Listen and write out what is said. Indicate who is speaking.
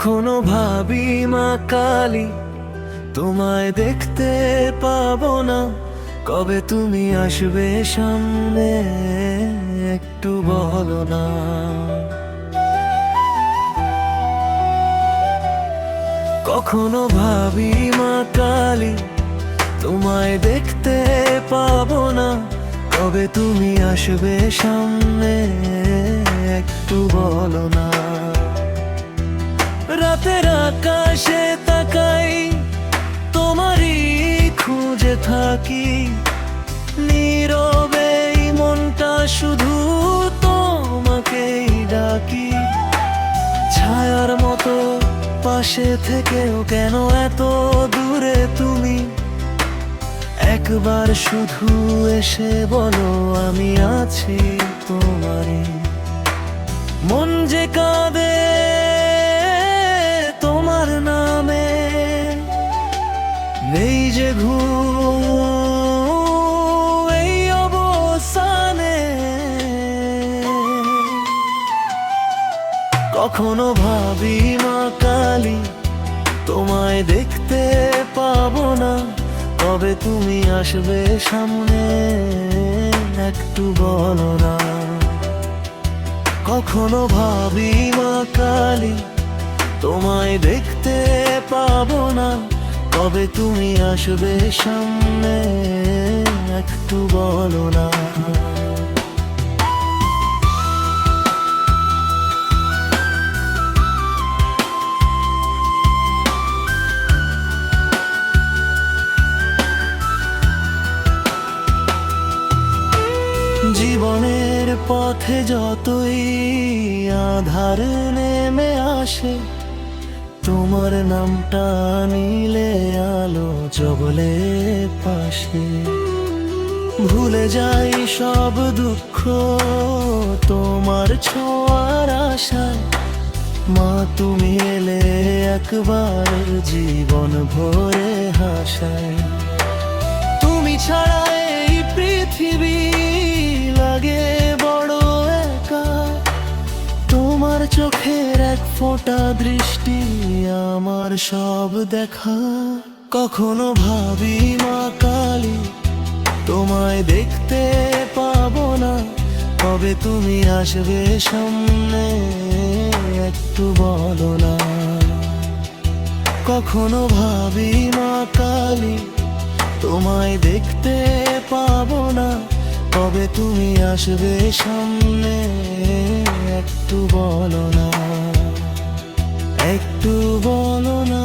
Speaker 1: কখনো ভাবি মা কালী, তোমায় দেখতে পাবো না, কবে তুমি আসবে সামনে একটু বলো না। কখনো ভাবি মা কালী, তোমায় দেখতে পাবো না, কবে তুমি আসবে সামনে একটু বলো না। রাতের আকাশে তাকাই, তোমারই খুঁজে থাকি, নীরবে এই মনটা শুধু তোমাকেই ডাকি। ছায়ার মতো পাশে থেকেও কেন এত দূরে তুমি, একবার শুধু এসে বলো আমি আছি তোমারই। মন যে কাঁদে তোমার নামে, নেই যে ঘুম এই অবসানে। কখনো ভাবি মা কালী, তোমায় দেখতে পাবো না, কবে তুমি আসবে সামনে একটু বলো না। কখনো ভাবি মা কালী, তোমায় দেখতে পাবো না, কবে তুমি আসবে সামনে একটু বলো না। জীবনের পথে যতই আধার নেমে আসে, তোমার নামটা নিলে আলো জ্বলে পাশে। ভুলে যাই সব দুঃখ তোমার ছোঁয়ার আশায়, মা তুমি এলে একবার জীবন ভরে হাসায়। তুমি ছাড়া এই পৃথিবী লাগে বড় একা, তোমার চোখের এক ফোঁটা দৃষ্টি আমার সব দেখা। কখনো ভাবি মা কালী, তোমায় দেখতে পাবো না, কবে তুমি আসবে সামনে একটু বলো না। কখনো ভাবি মা কালী, তোমায় দেখতে পাবো না, কবে তুমি আসবে সামনে একটু বলো না, একটু বলো না।